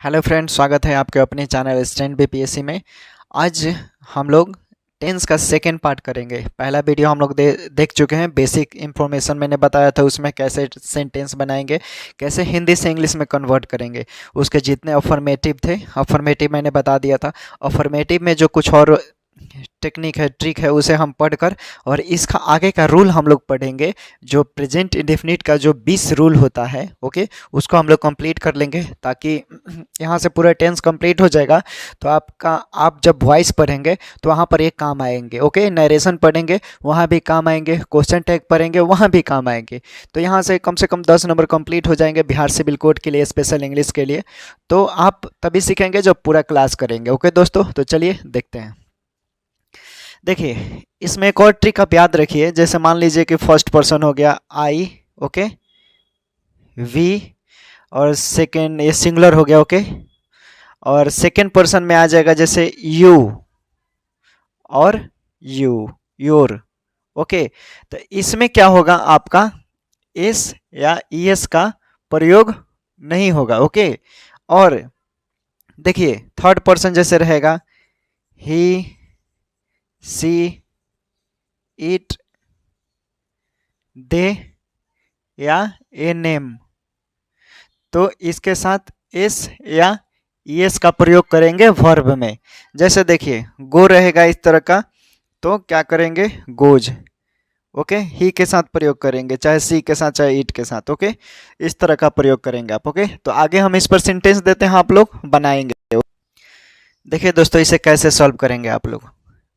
Hello friends, स्वागत है आपके अपने चैनल स्टैंड बीपीएससी में। आज हम लोग टेंस का सेकेंड पार्ट करेंगे। पहला वीडियो हम लोग देख चुके हैं। बेसिक इन्फॉर्मेशन मैंने बताया था, उसमें कैसे सेंटेंस बनाएंगे, कैसे हिंदी से इंग्लिश में कन्वर्ट करेंगे। उसके जितने अफर्मेटिव थे, अफर्मेटिव मैंने बता दिया था। अफर्मेटिव में जो कुछ और टेक्निक है, ट्रिक है, उसे हम पढ़कर और इसका आगे का रूल हम लोग पढ़ेंगे। जो प्रेजेंट इंडेफिनिट का जो 20 रूल होता है, ओके, उसको हम लोग कंप्लीट कर लेंगे, ताकि यहाँ से पूरा टेंस कंप्लीट हो जाएगा। तो आप जब वॉइस पढ़ेंगे तो वहाँ पर ये काम आएंगे। ओके, नरेशन पढ़ेंगे वहाँ भी काम आएंगे, क्वेश्चन टैग पढ़ेंगे वहाँ भी काम आएंगे। तो यहाँ से कम 10 नंबर कंप्लीट हो जाएंगे बिहार सिविल कोड के लिए, स्पेशल इंग्लिश के लिए। तो आप तभी सीखेंगे जब पूरा क्लास करेंगे। ओके दोस्तों, तो चलिए देखते हैं। देखिए, इसमें एक और ट्रिक आप याद रखिए। जैसे मान लीजिए कि फर्स्ट पर्सन हो गया आई, ओके, वी, और सेकेंड ये सिंगुलर हो गया, ओके, और सेकेंड पर्सन में आ जाएगा जैसे यू और यू, योर। ओके, तो इसमें क्या होगा, आपका एस या ईएस का प्रयोग नहीं होगा। ओके, और देखिए थर्ड पर्सन जैसे रहेगा ही, सी, इट, दे या ए नेम, तो इसके साथ एस या ईएस का प्रयोग करेंगे वर्ब में। जैसे देखिए गो रहेगा इस तरह का, तो क्या करेंगे, गोज। ओके, ही के साथ प्रयोग करेंगे, चाहे सी के साथ चाहे इट के साथ। ओके, इस तरह का प्रयोग करेंगे आप। ओके, तो आगे हम इस पर सेंटेंस देते हैं, आप लोग बनाएंगे। देखिए दोस्तों, इसे कैसे सॉल्व करेंगे आप लोग,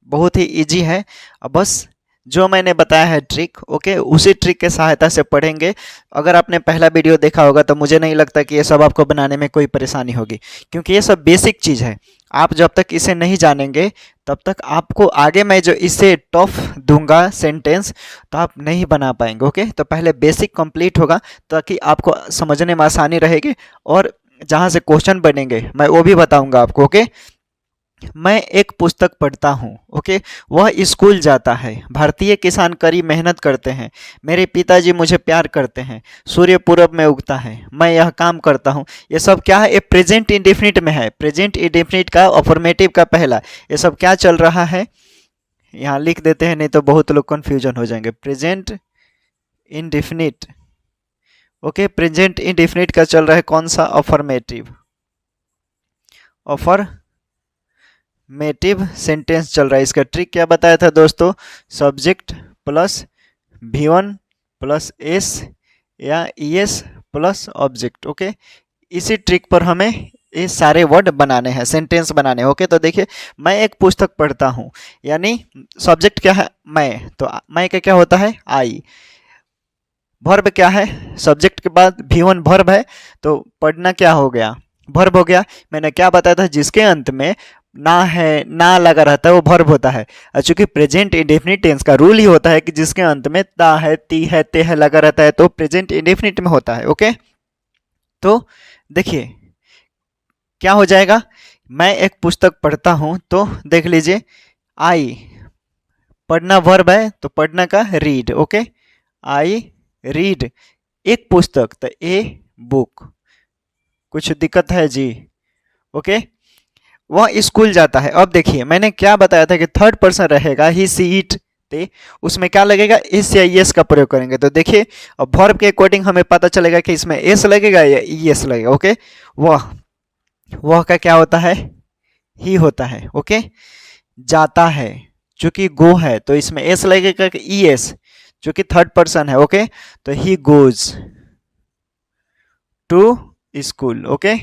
बहुत ही इजी है। अब बस जो मैंने बताया है ट्रिक, ओके, उसी ट्रिक के सहायता से पढ़ेंगे। अगर आपने पहला वीडियो देखा होगा तो मुझे नहीं लगता कि ये सब आपको बनाने में कोई परेशानी होगी, क्योंकि ये सब बेसिक चीज़ है। आप जब तक इसे नहीं जानेंगे तब तक आपको आगे मैं जो इसे टफ दूंगा सेंटेंस, तो आप नहीं बना पाएंगे। ओके, तो पहले बेसिक कंप्लीट होगा ताकि आपको समझने में आसानी रहेगी, और जहाँ से क्वेश्चन बनेंगे मैं वो भी बताऊँगा आपको। ओके, मैं एक पुस्तक पढ़ता हूँ, ओके, वह स्कूल जाता है, भारतीय किसान कड़ी मेहनत करते हैं, मेरे पिताजी मुझे प्यार करते हैं, सूर्य पूरब में उगता है, मैं यह काम करता हूँ। ये सब क्या है, ये प्रेजेंट इंडेफिनिट में है। प्रेजेंट इंडेफिनिट का अफर्मेटिव का पहला, ये सब क्या चल रहा है, यहाँ लिख देते हैं, नहीं तो बहुत लोग कन्फ्यूजन हो जाएंगे। Present indefinite, okay, present indefinite का चल रहा है कौन सा, अफर्मेटिव, अफर्मेटिव सेंटेंस चल रहा है। इसका ट्रिक क्या बताया था दोस्तों, subject plus V1 plus S या ईएस प्लस ऑब्जेक्ट। ओके, इसी ट्रिक पर हमें ये सारे वर्ड बनाने हैं, सेंटेंस बनाने हैं। ओके, तो देखिए मैं एक पुस्तक पढ़ता हूँ, यानी सब्जेक्ट क्या है, मैं, तो मैं का क्या होता है, आई। वर्ब क्या है, सब्जेक्ट के बाद V1 वर्ब है, तो पढ़ना क्या हो गया, वर्ब हो गया। मैंने क्या बताया था, जिसके अंत में ना है, ना लगा रहता है, वो वर्ब होता है। और चूंकि प्रेजेंट इंडेफिनिट टेंस का रूल ही होता है कि जिसके अंत में ता है, ती है, ते है लगा रहता है, तो प्रेजेंट इंडेफिनिट में होता है। ओके, तो देखिए क्या हो जाएगा, मैं एक पुस्तक पढ़ता हूं, तो देख लीजिए आई, पढ़ना वर्ब है तो पढ़ना का रीड। ओके, आई रीड एक पुस्तक, तो ए बुक। कुछ दिक्कत है जी, ओके। वह स्कूल जाता है। अब देखिए मैंने क्या बताया था कि थर्ड पर्सन रहेगा, ही, सी, इट, ते, उसमें क्या लगेगा, एस या एस का प्रयोग करेंगे। तो देखिए अब वर्ब के अकॉर्डिंग हमें पता चलेगा कि इसमें एस लगेगा या एस लगेगा। ओके, वह का क्या होता है, ही होता है। ओके, जाता है, चूंकि गो है तो इसमें एस लगेगा कि ई एस, चूंकि थर्ड पर्सन है। ओके, तो he goes to school. Okay,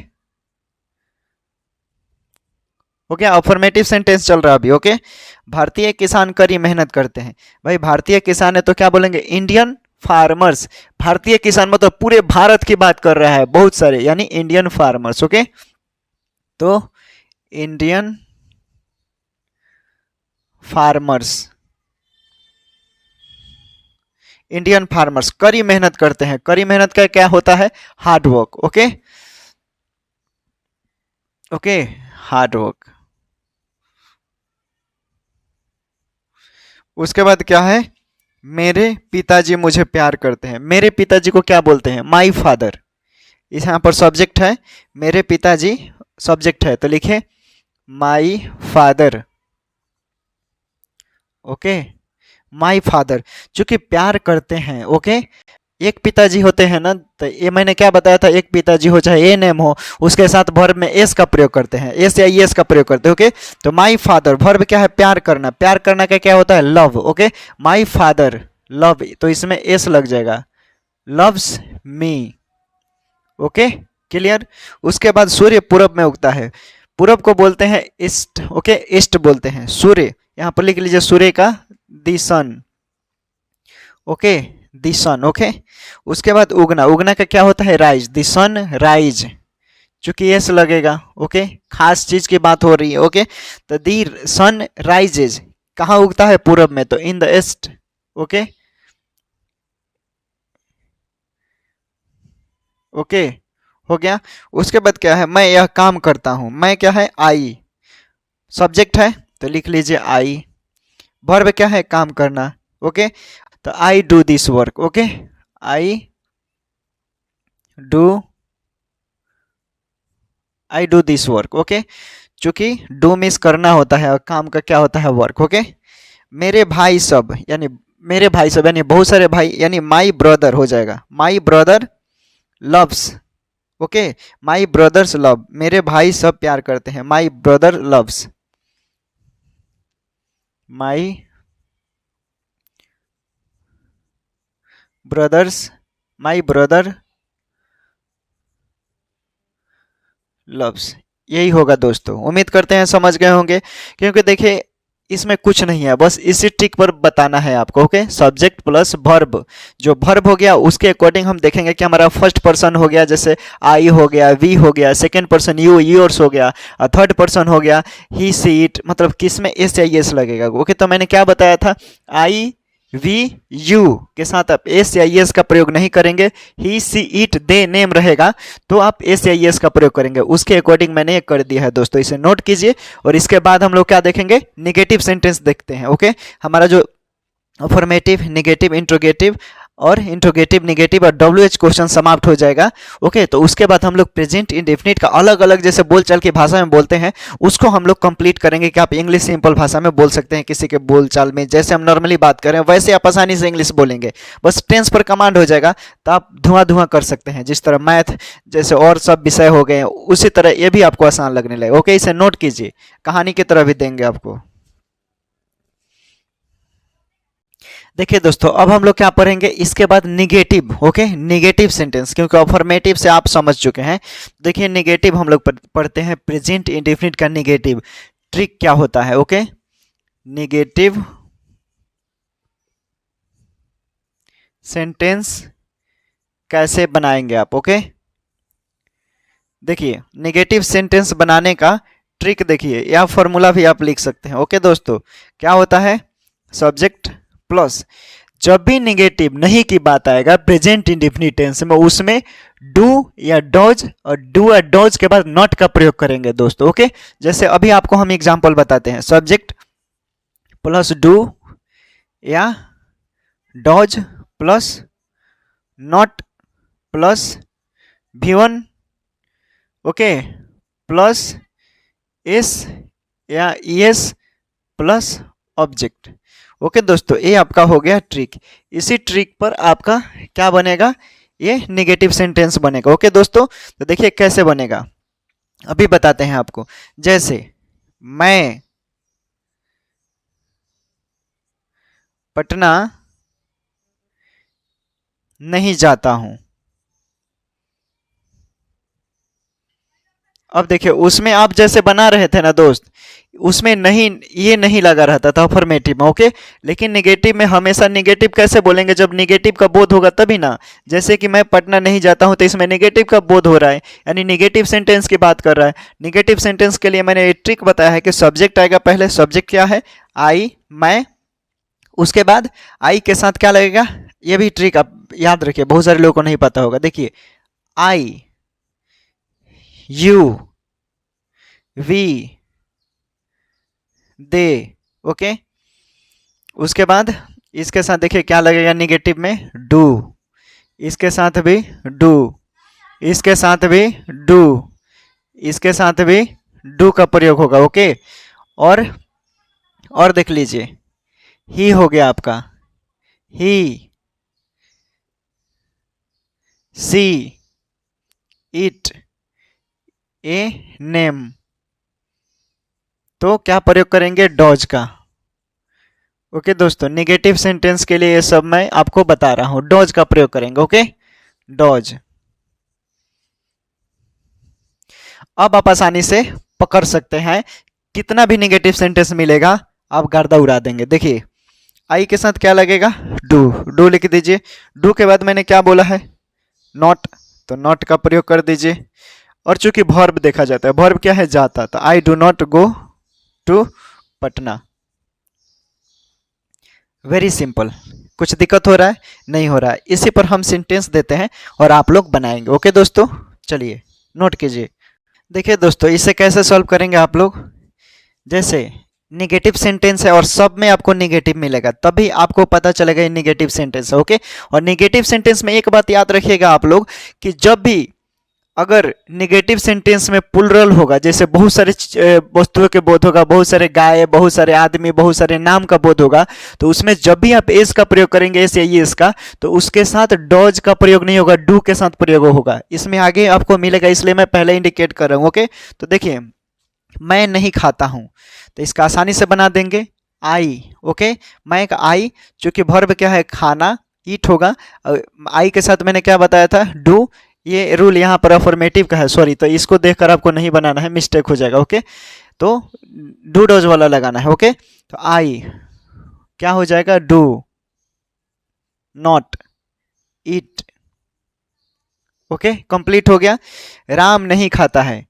okay, affirmative sentence चल रहा है अभी। ओके, भारतीय किसान कड़ी मेहनत करते हैं। भाई भारतीय किसान है तो क्या बोलेंगे, इंडियन फार्मर्स। भारतीय किसान मतलब पूरे भारत की बात कर रहा है, बहुत सारे, यानी इंडियन फार्मर्स। ओके, तो इंडियन फार्मर्स, इंडियन फार्मर्स कड़ी मेहनत करते हैं। कड़ी मेहनत का क्या होता है, hard work. Okay, okay, hard work. उसके बाद क्या है, मेरे पिताजी मुझे प्यार करते हैं। मेरे पिताजी को क्या बोलते हैं, माई फादर। इस यहाँ पर सब्जेक्ट है, मेरे पिताजी सब्जेक्ट है, तो लिखे my father. Okay, my father, चूंकि प्यार करते हैं। ओके, एक पिताजी होते हैं ना, तो ये मैंने क्या बताया था, एक पिताजी हो चाहे ए नेम हो, उसके साथ वर्ब में एस का प्रयोग करते हैं, एस या एस का प्रयोग करते हैं। ओके, तो माई फादर वर्ब क्या है, प्यार करना। प्यार करना का क्या होता है, love. Okay, my father love, तो इसमें एस लग जाएगा, लव्स मी। Okay, clear. उसके बाद सूर्य पूरब में उगता है, पूरब को बोलते हैं ईस्ट। ओके, ईस्ट बोलते हैं। सूर्य यहाँ पर लिख लीजिए, सूर्य का दी सन। ओके, दी सन। ओके, उसके बाद उगना, उगना का क्या होता है, राइज, दी सन राइज, चूंकि यस लगेगा। ओके, खास चीज की बात हो रही है। ओके, तो दी सन राइजेज, कहाँ उगता है, पूरब में, तो in the east. Okay, okay, हो गया। उसके बाद क्या है, मैं यह काम करता हूं, मैं क्या है, आई, सब्जेक्ट है, तो लिख लीजिए आई। वर्ब क्या है, काम करना। ओके, तो I do this work. Okay, I do, I do this work. Okay, चूंकि डू मिस करना होता है और काम का क्या होता है, वर्क। ओके, मेरे भाई सब, यानी मेरे भाई सब यानी बहुत सारे भाई, यानी माई ब्रदर हो जाएगा, my brother loves. Okay, my brothers love, मेरे भाई सब प्यार करते हैं, my brother loves, my brothers, my brother loves. यही होगा दोस्तों, उम्मीद करते हैं समझ गए होंगे, क्योंकि देखिए इसमें कुछ नहीं है, बस इसी ट्रिक पर बताना है आपको। ओके, सब्जेक्ट प्लस वर्ब, जो वर्ब हो गया उसके अकॉर्डिंग हम देखेंगे कि हमारा फर्स्ट पर्सन हो गया, जैसे आई हो गया, वी हो गया, सेकंड पर्सन यू, योर्स हो गया, और थर्ड पर्सन हो गया ही, सी, इट, मतलब किस में एस या एस लगेगा। ओके, तो मैंने क्या बताया था, आई वी यू के साथ आप एस या एस का प्रयोग नहीं करेंगे, ही, सी, इट, दे, नेम रहेगा तो आप एस या एस का प्रयोग करेंगे। उसके अकॉर्डिंग मैंने ये कर दिया है दोस्तों, इसे नोट कीजिए। और इसके बाद हम लोग क्या देखेंगे, निगेटिव सेंटेंस देखते हैं। ओके, हमारा जो अफर्मेटिव, निगेटिव, इंट्रोगेटिव और इंट्रोगेटिव, निगेटिव और डब्ल्यूएच क्वेश्चन समाप्त हो जाएगा। ओके, तो उसके बाद हम लोग प्रेजेंट इंडेफिनिट का अलग अलग जैसे बोलचाल की भाषा में बोलते हैं, उसको हम लोग कंप्लीट करेंगे कि आप इंग्लिश सिंपल भाषा में बोल सकते हैं, किसी के बोलचाल में जैसे हम नॉर्मली बात करें वैसे आप आसानी से इंग्लिश बोलेंगे, बस टेंस पर कमांड हो जाएगा, तो आप धुआं धुआं कर सकते हैं। जिस तरह मैथ जैसे और सब विषय हो गए, उसी तरह ये भी आपको आसान लगने लगे। ओके, इसे नोट कीजिए, कहानी की तरह भी देंगे आपको। देखिए दोस्तों, अब हम लोग क्या पढ़ेंगे, इसके बाद निगेटिव। ओके, निगेटिव सेंटेंस, क्योंकि अफर्मेटिव से आप समझ चुके हैं। देखिए निगेटिव हम लोग पढ़ते हैं, प्रेजेंट इंडेफिनिट का निगेटिव ट्रिक क्या होता है। ओके, निगेटिव सेंटेंस कैसे बनाएंगे आप। ओके, देखिए निगेटिव सेंटेंस बनाने का ट्रिक देखिए, या फॉर्मूला भी आप लिख सकते हैं। ओके दोस्तों, क्या होता है, सब्जेक्ट प्लस, जब भी निगेटिव नहीं की बात आएगा प्रेजेंट इंडेफिनिट टेंस में, उसमें डू या डॉज और डू या डॉज के बाद नॉट का प्रयोग करेंगे दोस्तों। ओके, जैसे अभी आपको हम एग्जांपल बताते हैं, सब्जेक्ट प्लस डू या does plus not plus V1, okay, plus S या एस प्लस ऑब्जेक्ट। ओके दोस्तों, ये आपका हो गया ट्रिक। इसी ट्रिक पर आपका क्या बनेगा, ये निगेटिव सेंटेंस बनेगा। ओके दोस्तों, तो देखिए कैसे बनेगा, अभी बताते हैं आपको। जैसे मैं पटना नहीं जाता हूं, अब देखिए उसमें आप जैसे बना रहे थे ना दोस्त, उसमें नहीं, ये नहीं लगा रहता था अफर्मेटिव में। ओके, लेकिन निगेटिव में हमेशा निगेटिव कैसे बोलेंगे, जब निगेटिव का बोध होगा तभी ना। जैसे कि मैं पटना नहीं जाता हूं, तो इसमें निगेटिव का बोध हो रहा है, यानी निगेटिव सेंटेंस की बात कर रहा है। निगेटिव सेंटेंस के लिए मैंने ये ट्रिक बताया है कि सब्जेक्ट आएगा पहले, सब्जेक्ट क्या है, आई, मैं, उसके बाद आई के साथ क्या लगेगा, ये भी ट्रिक आप याद रखिए, बहुत सारे लोगों को नहीं पता होगा। देखिए आई, यू, वी, दे। ओके, उसके बाद इसके साथ देखिए क्या लगेगा निगेटिव में, डू, इसके साथ भी डू, इसके साथ भी डू, इसके साथ भी डू का प्रयोग होगा। ओके, और देख लीजिए, ही हो गया आपका, ही, सी, इट, ए नेम, तो क्या प्रयोग करेंगे, डॉज का। ओके दोस्तों, निगेटिव सेंटेंस के लिए ये सब मैं आपको बता रहा हूं, डॉज का प्रयोग करेंगे। Okay, does. अब आप आसानी से पकड़ सकते हैं, कितना भी निगेटिव सेंटेंस मिलेगा आप गर्दा उड़ा देंगे। देखिए, आई के साथ क्या लगेगा, डू, डू लिख दीजिए। डू के बाद मैंने क्या बोला है, नॉट, तो नॉट का प्रयोग कर दीजिए। और चूंकि वर्ब देखा जाता है, वर्ब क्या है, जाता, तो I do not go to Patna. Very simple. कुछ दिक्कत हो रहा है, नहीं हो रहा है, इसी पर हम सेंटेंस देते हैं और आप लोग बनाएंगे। ओके दोस्तों, चलिए नोट कीजिए। देखिए दोस्तों, इसे कैसे सॉल्व करेंगे आप लोग, जैसे निगेटिव सेंटेंस है और सब में आपको निगेटिव मिलेगा, तभी आपको पता चलेगा ये निगेटिव सेंटेंस है। ओके, और निगेटिव सेंटेंस में एक बात याद रखिएगा आप लोग, कि जब भी अगर निगेटिव सेंटेंस में प्लुरल होगा, जैसे बहुत सारे वस्तुओं के बोध होगा, बहुत सारे गाय, बहुत सारे आदमी, बहुत सारे नाम का बोध होगा, तो उसमें जब भी आप एस का प्रयोग करेंगे, एस या एस का, तो उसके साथ डॉज का प्रयोग नहीं होगा, डू के साथ प्रयोग होगा। इसमें आगे आपको मिलेगा, इसलिए मैं पहले इंडिकेट कर रहा हूँ। ओके, तो देखिए, मैं नहीं खाता हूँ, तो इसका आसानी से बना देंगे, आई। ओके, मैं का आई, चूंकि वर्ब क्या है, खाना, ईट होगा। आई के साथ मैंने क्या बताया था, डू। ये रूल यहाँ पर अफर्मेटिव का है, सॉरी, तो इसको देखकर आपको नहीं बनाना है, मिस्टेक हो जाएगा। ओके, तो डू डोज वाला लगाना है। ओके, तो आई क्या हो जाएगा, do not eat. Okay, complete हो गया। राम नहीं खाता है।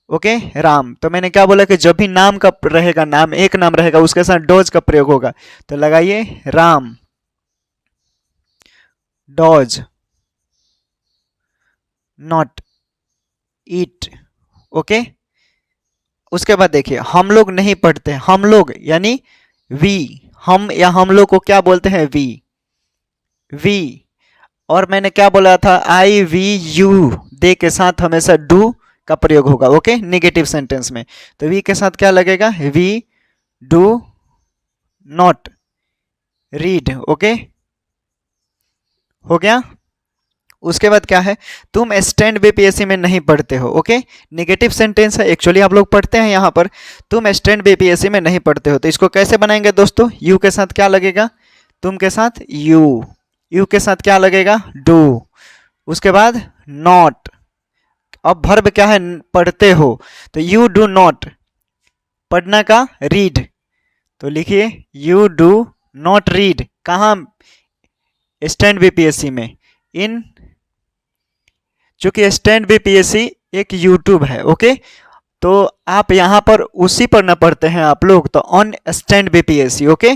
ओके, राम, तो मैंने क्या बोला कि जब भी नाम का रहेगा, नाम एक नाम रहेगा, उसके साथ डॉज का प्रयोग होगा, तो लगाइए Ram does not eat. Okay, उसके बाद देखिए, हम लोग नहीं पढ़ते, हम लोग यानी वी, हम या हम लोग को क्या बोलते हैं, वी, वी। और मैंने क्या बोला था, आई वी यू, दे के साथ हमेशा डू का प्रयोग होगा। ओके, निगेटिव सेंटेंस में, तो वी के साथ क्या लगेगा, we do not read. Okay, हो गया। उसके बाद क्या है, तुम स्टैंड बीपीएससी में नहीं पढ़ते हो। ओके, निगेटिव सेंटेंस है, एक्चुअली आप लोग पढ़ते हैं, यहाँ पर तुम स्टैंड बीपीएससी में नहीं पढ़ते हो, तो इसको कैसे बनाएंगे दोस्तों, यू के साथ क्या लगेगा, तुम के साथ यू, यू के साथ क्या लगेगा, डू। उसके बाद नॉट, अब वर्ब क्या है, पढ़ते हो, तो यू डू नॉट, पढ़ना का रीड, तो लिखिए यू डू नॉट रीड, कहाँ, स्टैंड बीपीएससी में, इन, चूंकि स्टैंड बीपीएससी एक यूट्यूब है। ओके, तो आप यहां पर उसी पर न पढ़ते हैं आप लोग, तो ऑन स्टैंड बीपीएससी। ओके,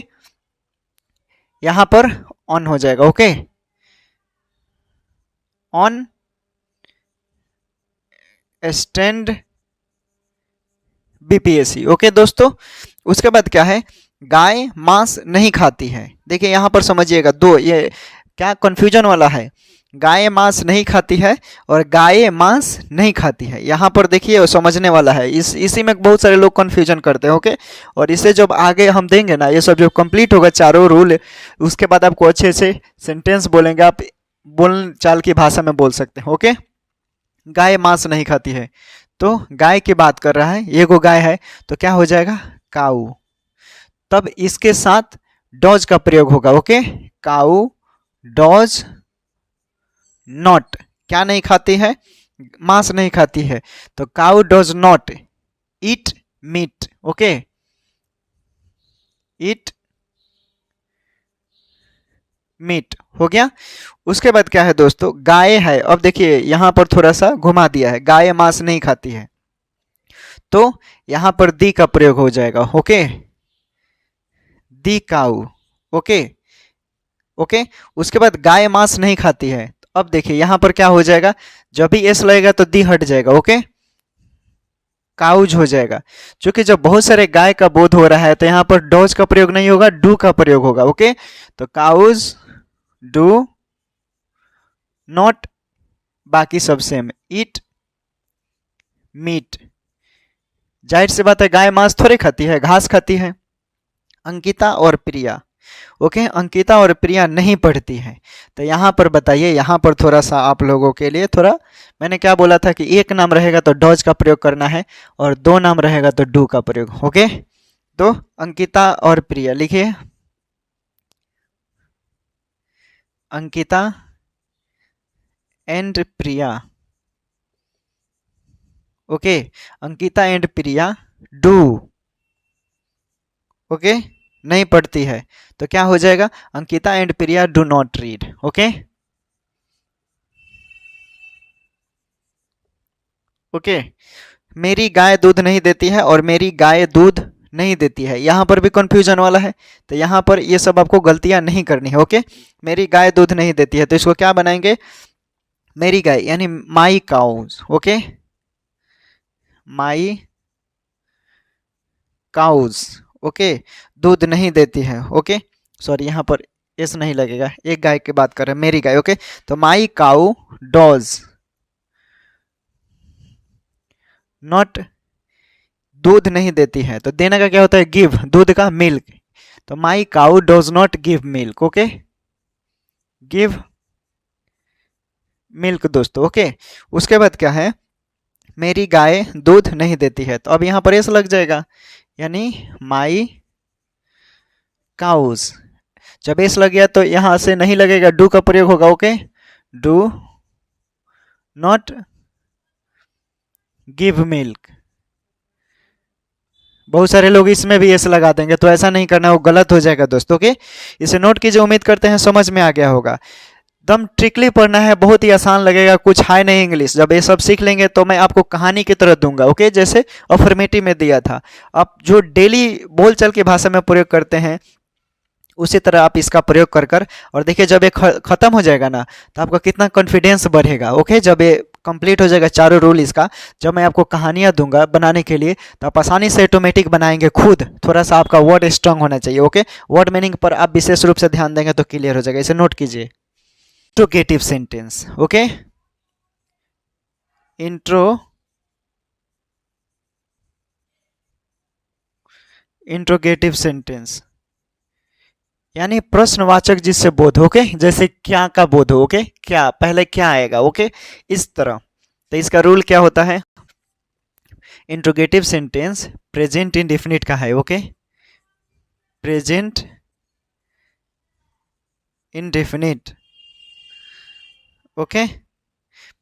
यहां पर ऑन हो जाएगा। Okay, on stand BPSC. Okay दोस्तों, उसके बाद क्या है, गाय मांस नहीं खाती है। देखिए यहां पर समझिएगा, दो ये क्या कंफ्यूजन वाला है, गाय मांस नहीं खाती है और गाय मांस नहीं खाती है। यहाँ पर देखिए समझने वाला है, इसी में बहुत सारे लोग कंफ्यूजन करते हैं। ओके, और इसे जब आगे हम देंगे ना, ये सब जब कंप्लीट होगा चारों रूल, उसके बाद आपको अच्छे से सेंटेंस बोलेंगे, आप बोल चाल की भाषा में बोल सकते हैं। ओके, गाय मांस नहीं खाती है, तो गाय की बात कर रहा है, ये गो गाय है, तो क्या हो जाएगा, काऊ, तब इसके साथ डॉज का प्रयोग होगा। ओके, काऊ डॉज नॉट, क्या नहीं खाती है, मांस नहीं खाती है, तो cow does not eat meat. Okay, eat meat हो गया। उसके बाद क्या है दोस्तों, गाय है, अब देखिए यहां पर थोड़ा सा घुमा दिया है, गाय मांस नहीं खाती है, तो यहां पर दी का प्रयोग हो जाएगा। ओके, दी काउ। ओके, ओके, उसके बाद गाय मांस नहीं खाती है, अब देखिए यहां पर क्या हो जाएगा, जब भी एस लगेगा तो दी हट जाएगा। ओके, काउज हो जाएगा, क्योंकि जब बहुत सारे गाय का बोध हो रहा है, तो यहां पर डॉज का प्रयोग नहीं होगा, डू का प्रयोग होगा। ओके, तो काउज डू नॉट बाकी सब सेम। ईट मीट, जाहिर सी बात है गाय मांस थोड़ी खाती है, घास खाती है। अंकिता और प्रिया, ओके, अंकिता और प्रिया नहीं पढ़ती है। तो यहाँ पर बताइए, यहाँ पर थोड़ा सा आप लोगों के लिए थोड़ा, मैंने क्या बोला था कि एक नाम रहेगा तो डॉज का प्रयोग करना है और दो नाम रहेगा तो डू का प्रयोग, ओके। तो अंकिता और प्रिया लिखिए, Ankita and Priya, okay, Ankita and Priya do, okay, नहीं पढ़ती है। तो क्या हो जाएगा, Ankita and Priya do not read, okay. Okay, मेरी गाय दूध नहीं देती है और मेरी गाय दूध नहीं देती है, यहाँ पर भी कंफ्यूजन वाला है। तो यहाँ पर ये सब आपको गलतियां नहीं करनी है, ओके। मेरी गाय दूध नहीं देती है तो इसको क्या बनाएंगे, मेरी गाय यानी माई काउज, ओके, माई काउज, ओके, दूध नहीं देती है, ओके। सॉरी, यहाँ पर एस नहीं लगेगा, एक गाय की बात कर रहे हैं, मेरी गाय, ओके। तो माई काउ डॉज नॉट, दूध नहीं देती है तो देने का क्या होता है, गिव, दूध का मिल्क। तो my cow does not give milk, okay, give milk दोस्तों, ओके। उसके बाद क्या है, मेरी गाय दूध नहीं देती है, तो अब यहाँ पर एस लग जाएगा, यानी माई काउज। जब एस लग गया तो यहाँ से नहीं लगेगा, डू का प्रयोग होगा, okay, do not give milk. बहुत सारे लोग इसमें भी एस लगा देंगे, तो ऐसा नहीं करना, वो गलत हो जाएगा दोस्तों, ओके। इसे नोट कीजिए, उम्मीद करते हैं समझ में आ गया होगा। एकदम ट्रिकली पढ़ना है, बहुत ही आसान लगेगा, कुछ है नहीं इंग्लिश। जब ये सब सीख लेंगे तो मैं आपको कहानी की तरह दूंगा, ओके, जैसे अफर्मेटिव में दिया था। आप जो डेली बोलचाल की भाषा में प्रयोग करते हैं उसी तरह आप इसका प्रयोग कर कर, और देखिए जब ये खत्म हो जाएगा ना तो आपका कितना कॉन्फिडेंस बढ़ेगा, ओके। जब ये कंप्लीट हो जाएगा चारों रूल इसका, जब मैं आपको कहानियां दूंगा बनाने के लिए तो आप आसानी से ऑटोमेटिक बनाएंगे खुद। थोड़ा सा आपका वर्ड स्ट्रांग होना चाहिए, ओके। वर्ड मीनिंग पर आप विशेष रूप से ध्यान देंगे तो क्लियर हो जाएगा, इसे नोट कीजिए। Interrogative sentence, okay, interrogative sentence यानी प्रश्नवाचक जिससे बोध, ओके, जैसे क्या का बोध हो, ओके, क्या पहले क्या आएगा, ओके, इस तरह। तो इसका रूल क्या होता है, इंट्रोगेटिव सेंटेंस प्रेजेंट इंडेफिनिट का है, okay, present indefinite, okay,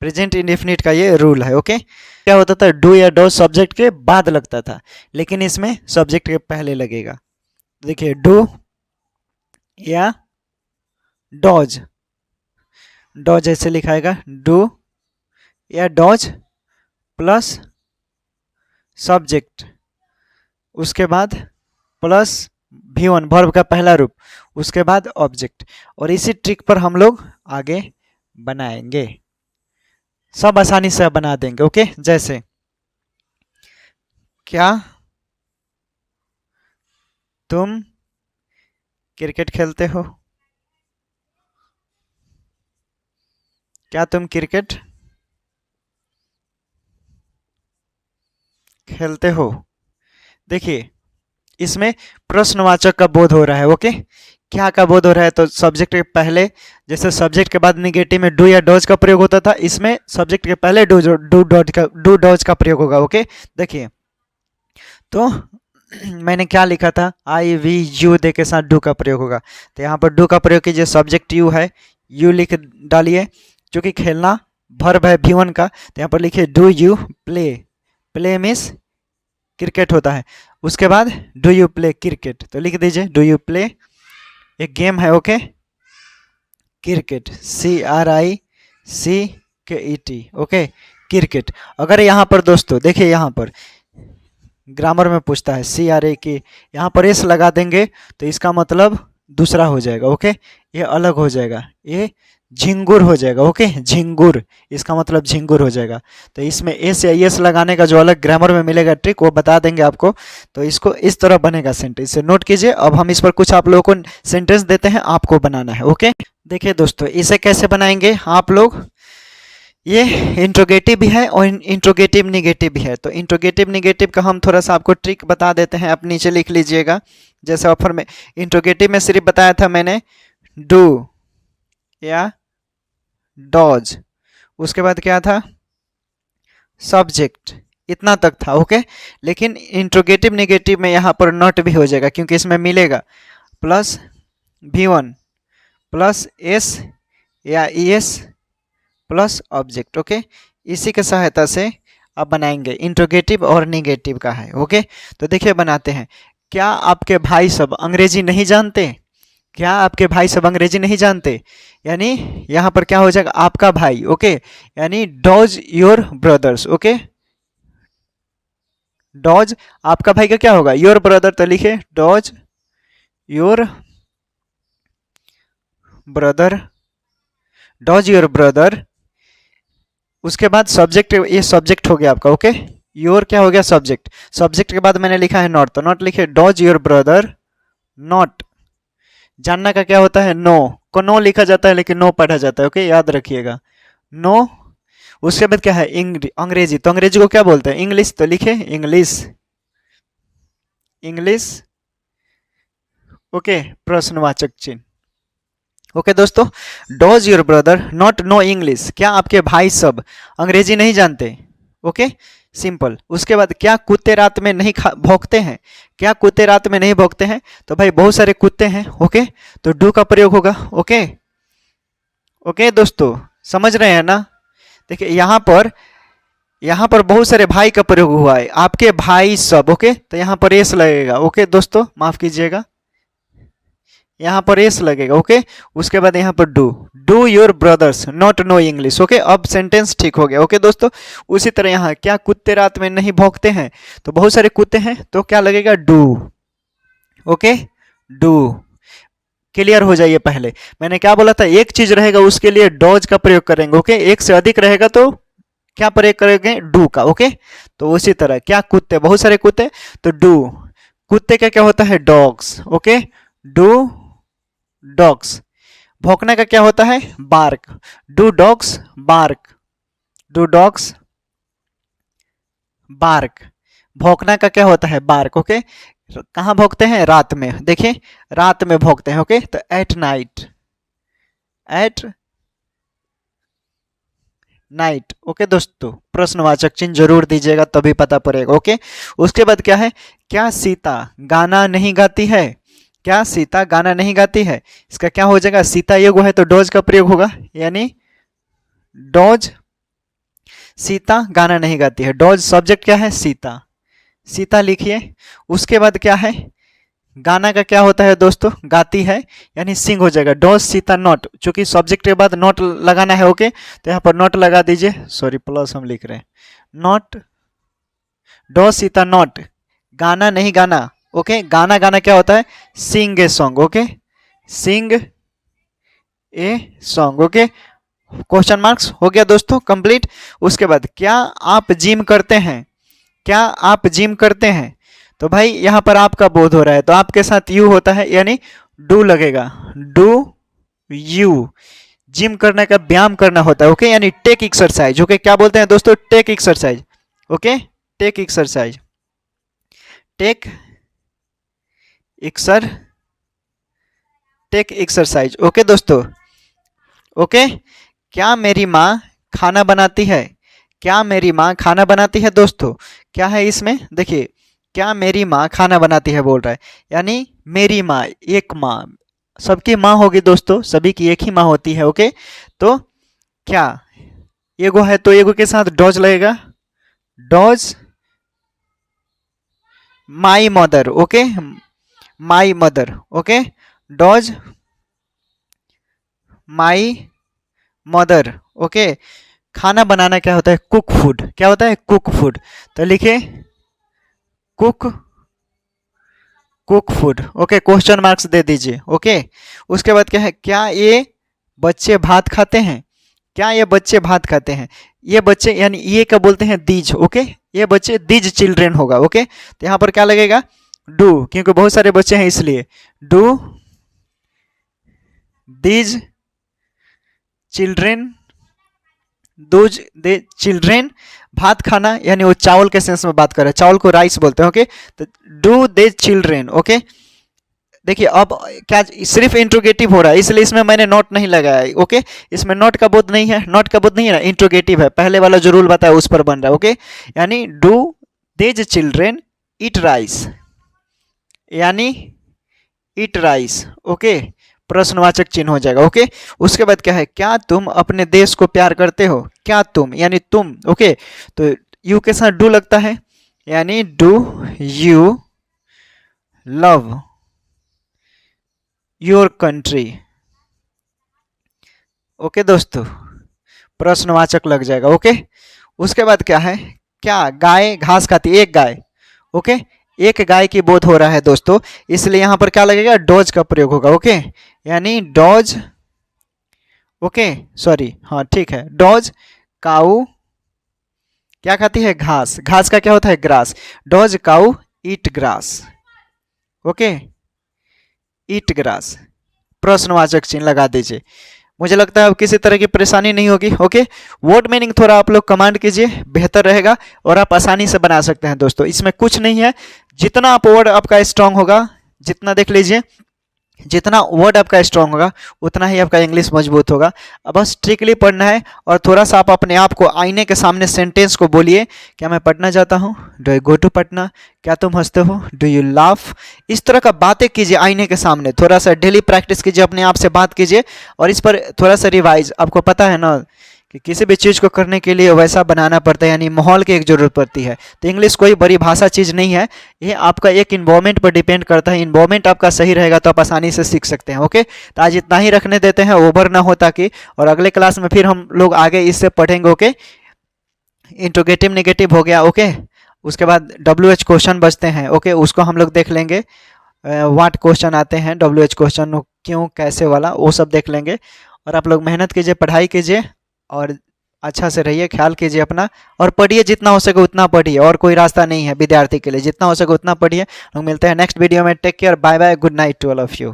present indefinite का ये रूल है, ओके। क्या होता था, डू या डॉज सब्जेक्ट के बाद लगता था, लेकिन इसमें सब्जेक्ट के पहले लगेगा। देखिए, डू या डॉज, डॉज ऐसे लिखाएगा, डू या डॉज प्लस सब्जेक्ट, उसके बाद प्लस V1 वर्ब का पहला रूप, उसके बाद ऑब्जेक्ट। और इसी ट्रिक पर हम लोग आगे बनाएंगे, सब आसानी से बना देंगे, ओके। जैसे क्या तुम क्रिकेट खेलते हो, क्या तुम क्रिकेट खेलते हो। देखिए इसमें प्रश्नवाचक का बोध हो रहा है, ओके। क्या का बोध हो रहा है, तो सब्जेक्ट के पहले, जैसे सब्जेक्ट के बाद निगेटिव में डू या डॉज का प्रयोग होता था, इसमें सब्जेक्ट के पहले डू डॉज का प्रयोग होगा, ओके। देखिए तो मैंने क्या लिखा था, आई वी यू दे के साथ डू का प्रयोग होगा, तो यहाँ पर डू का प्रयोग कीजिए, सब्जेक्ट यू है, यू लिख डालिए, क्योंकि खेलना वर्ब है V1 का, तो यहाँ पर लिखिए do you play, play means cricket होता है। उसके बाद डू यू प्ले क्रिकेट, तो लिख दीजिए डू यू प्ले, एक गेम है, okay, cricket, CRICKET, okay, cricket. अगर यहाँ पर दोस्तों देखिए, यहाँ पर ग्रामर में पूछता है CRA की, यहाँ पर एस लगा देंगे तो इसका मतलब दूसरा हो जाएगा, ओके, ये अलग हो जाएगा, ये झिंगुर हो जाएगा, ओके, झिंगुर, इसका मतलब झिंगुर हो जाएगा। तो इसमें एस या एस लगाने का जो अलग ग्रामर में मिलेगा ट्रिक, वो बता देंगे आपको। तो इसको इस तरह बनेगा सेंटेंस, इसे नोट कीजिए। अब हम इस पर कुछ आप लोगों को सेंटेंस देते हैं, आपको बनाना है, ओके। देखिए दोस्तों, इसे कैसे बनाएंगे आप लोग, ये इंट्रोगेटिव भी है और इंट्रोगेटिव निगेटिव भी है। तो इंट्रोगेटिव निगेटिव का हम थोड़ा सा आपको ट्रिक बता देते हैं, आप नीचे लिख लीजिएगा। जैसे ऑफर में इंट्रोगेटिव में सिर्फ बताया था मैंने डू या डॉज, उसके बाद क्या था सब्जेक्ट, इतना तक था। ओके, लेकिन इंट्रोगेटिव निगेटिव में यहाँ पर नॉट भी हो जाएगा, क्योंकि इसमें मिलेगा प्लस V1 प्लस एस या ES प्लस ऑब्जेक्ट। ओके, इसी के सहायता से आप बनाएंगे, इंट्रोगेटिव और निगेटिव का है। ओके, तो देखिए बनाते हैं। क्या आपके भाई सब अंग्रेजी नहीं जानते? क्या आपके भाई सब अंग्रेजी नहीं जानते? यानी यहाँ पर क्या हो जाएगा आपका भाई। ओके, यानी does your brothers. Okay, does आपका भाई का क्या होगा योर ब्रदर, तो लिखे does your brother, does your brother. उसके बाद सब्जेक्ट, ये सब्जेक्ट हो गया आपका। ओके, योर क्या हो गया सब्जेक्ट, सब्जेक्ट के बाद मैंने लिखा है नॉट, तो नॉट लिखे डॉज योर ब्रदर नॉट। जानना का क्या होता है नो, को नो लिखा जाता है लेकिन नो पढ़ा जाता है। ओके, याद रखिएगा नो। उसके बाद क्या है अंग्रेजी, तो अंग्रेजी को क्या बोलते हैं इंग्लिश, तो लिखे इंग्लिश, इंग्लिश। ओके, प्रश्नवाचक चिन्ह। ओके दोस्तों, does your brother not know English, क्या आपके भाई सब अंग्रेजी नहीं जानते? Okay, simple. उसके बाद क्या कुत्ते रात में नहीं भौंकते हैं, क्या कुत्ते रात में नहीं भौंकते हैं? तो भाई बहुत सारे कुत्ते हैं। ओके, तो डू का प्रयोग होगा। ओके, ओके दोस्तों, समझ रहे हैं ना? देखिए यहाँ पर बहुत सारे भाई का प्रयोग हुआ है, आपके भाई सब। ओके, तो यहाँ पर एस लगेगा। ओके दोस्तों, माफ कीजिएगा, यहाँ पर एस लगेगा। ओके, उसके बाद यहाँ पर do your brothers not know English. Okay, अब सेंटेंस ठीक हो गया। ओके दोस्तों, उसी तरह यहाँ क्या कुत्ते रात में नहीं भौंकते हैं, तो बहुत सारे कुत्ते हैं, तो क्या लगेगा डू। Okay, do. क्लियर हो जाइए। पहले मैंने क्या बोला था, एक चीज रहेगा उसके लिए डॉज का प्रयोग करेंगे। ओके, एक से अधिक रहेगा तो क्या प्रयोग करेंगे डू का। ओके, तो उसी तरह क्या कुत्ते, बहुत सारे कुत्ते, तो डू। कुत्ते का क्या होता है डॉग्स। Okay, do dogs. भौंकने का क्या होता है bark, do dogs bark, do dogs bark. भौंकना का क्या होता है बार्क। ओके, कहाँ भौंकते हैं रात में, देखिए रात में भौंकते हैं। ओके, तो at night, at night. Okay दोस्तों, प्रश्नवाचक चिन्ह जरूर दीजिएगा तभी पता पड़ेगा। ओके, उसके बाद क्या है, क्या सीता गाना नहीं गाती है, क्या सीता गाना नहीं गाती है? इसका क्या हो जाएगा, सीता योग है तो डॉज का प्रयोग होगा, यानी डॉज। सीता गाना नहीं गाती है, डॉज सब्जेक्ट क्या है सीता, सीता लिखिए। उसके बाद क्या है, गाना का क्या होता है दोस्तों गाती है, यानी सिंग हो जाएगा। डॉज सीता नॉट, चूंकि सब्जेक्ट के बाद नॉट लगाना है। ओके, तो यहाँ पर नॉट लगा दीजिए, सॉरी प्लस हम लिख रहे हैं, नॉट। डॉज सीता नॉट गाना नहीं गाना। ओके, गाना गाना क्या होता है sing a song. Okay, sing a song. Okay, question marks हो गया दोस्तों कंप्लीट। उसके बाद क्या आप जिम करते हैं, क्या आप जिम करते हैं? तो भाई यहाँ पर आपका बोध हो रहा है तो आपके साथ यू होता है, यानी डू लगेगा, डू यू। जिम करने का व्यायाम करना होता है। ओके, यानी टेक एक्सरसाइज। ओके, क्या बोलते हैं दोस्तों take exercise. Okay, take exercise, take exer take exercise. Okay दोस्तों, ओके। क्या मेरी माँ खाना बनाती है, क्या मेरी माँ खाना बनाती है? दोस्तों क्या है इसमें, देखिए क्या मेरी माँ खाना बनाती है बोल रहा है, यानी मेरी माँ, एक माँ, सबकी माँ होगी दोस्तों, सभी की एक ही माँ होती है। ओके, तो क्या एगो है तो एगो के साथ डॉज लगेगा, does my mother. Okay, my mother. Okay, does my mother. Okay, खाना बनाना क्या होता है कुक फूड, क्या होता है कुक फूड, तो लिखे cook, cook food. Okay, question marks दे दीजिए। ओके, उसके बाद क्या है, क्या ये बच्चे भात खाते हैं, क्या ये बच्चे भात खाते हैं? ये बच्चे यानी ये क्या बोलते हैं दीज। ओके, ये बच्चे दीज चिल्ड्रेन होगा। ओके, तो यहाँ पर क्या लगेगा डू, क्योंकि बहुत सारे बच्चे हैं इसलिए do these children does they children, भात खाना यानी वो चावल के सेंस में बात कर रहे हैं, चावल को राइस बोलते हैं। ओके, तो डू दे चिल्ड्रेन। ओके, देखिए अब क्या सिर्फ इंट्रोगेटिव हो रहा है, इसलिए इसमें मैंने नॉट नहीं लगाया है। ओके, इसमें नॉट का बोध नहीं है, नॉट का बोध नहीं है ना, इंट्रोगेटिव है, पहले वाला जो रूल बताया उस पर बन रहा है। ओके, यानी डू देज चिल्ड्रेन ईट राइस, यानी ईट राइस। ओके, प्रश्नवाचक चिन्ह हो जाएगा। ओके, उसके बाद क्या है, क्या तुम अपने देश को प्यार करते हो, क्या तुम यानी तुम। ओके, तो यू के साथ डू लगता है, यानी do you love your country. Okay दोस्तों, प्रश्नवाचक लग जाएगा। ओके, उसके बाद क्या है, क्या गाय घास खाती है, एक गाय। ओके, एक गाय की बोध हो रहा है दोस्तों, इसलिए यहां पर क्या लगेगा, डॉज का प्रयोग होगा। ओके, यानी डॉज, ओके सॉरी, हाँ ठीक है, डॉज काऊ क्या खाती है, घास, घास का क्या होता है, ग्रास। डॉज काऊ ईट ग्रास। ओके, ईट ग्रास, प्रश्नवाचक चिन्ह लगा दीजिए। मुझे लगता है अब किसी तरह की परेशानी नहीं होगी। ओके, वर्ड मीनिंग थोड़ा आप लोग कमांड कीजिए, बेहतर रहेगा और आप आसानी से बना सकते हैं दोस्तों। इसमें कुछ नहीं है, जितना आप वर्ड आपका स्ट्रांग होगा, जितना देख लीजिए, जितना वर्ड आपका स्ट्रांग होगा उतना ही आपका इंग्लिश मजबूत होगा। अब बस स्ट्रिक्टली पढ़ना है और थोड़ा सा आप अपने आप को आईने के सामने सेंटेंस को बोलिए, क्या मैं पढ़ना चाहता हूँ, do you go to Patna, क्या तुम हंसते हो, डू यू लाफ। इस तरह का बातें कीजिए आईने के सामने, थोड़ा सा डेली प्रैक्टिस कीजिए, अपने आप से बात कीजिए और इस पर थोड़ा सा रिवाइज। आपको पता है ना कि किसी भी चीज़ को करने के लिए वैसा बनाना पड़ता है, यानी माहौल की एक ज़रूरत पड़ती है। तो इंग्लिश कोई बड़ी भाषा चीज़ नहीं है, ये आपका एक इन्वायरमेंट पर डिपेंड करता है। इन्वायरमेंट आपका सही रहेगा तो आप आसानी से सीख सकते हैं। ओके, तो आज इतना ही रखने देते हैं, ओवर ना हो ताकि, और अगले क्लास में फिर हम लोग आगे इससे पढ़ेंगे। ओके, इंट्रोगेटिव नेगेटिव हो गया। ओके, उसके बाद WH क्वेश्चन बचते हैं। ओके, उसको हम लोग देख लेंगे, व्हाट क्वेश्चन आते हैं, WH क्वेश्चन क्यों कैसे वाला, वो सब देख लेंगे। और आप लोग मेहनत कीजिए, पढ़ाई कीजिए और अच्छा से रहिए, ख्याल कीजिए अपना और पढ़िए, जितना हो सके उतना पढ़िए, और कोई रास्ता नहीं है विद्यार्थी के लिए, जितना हो सके उतना पढ़िए। हम मिलते हैं नेक्स्ट वीडियो में, take care, bye bye, good night to all of you.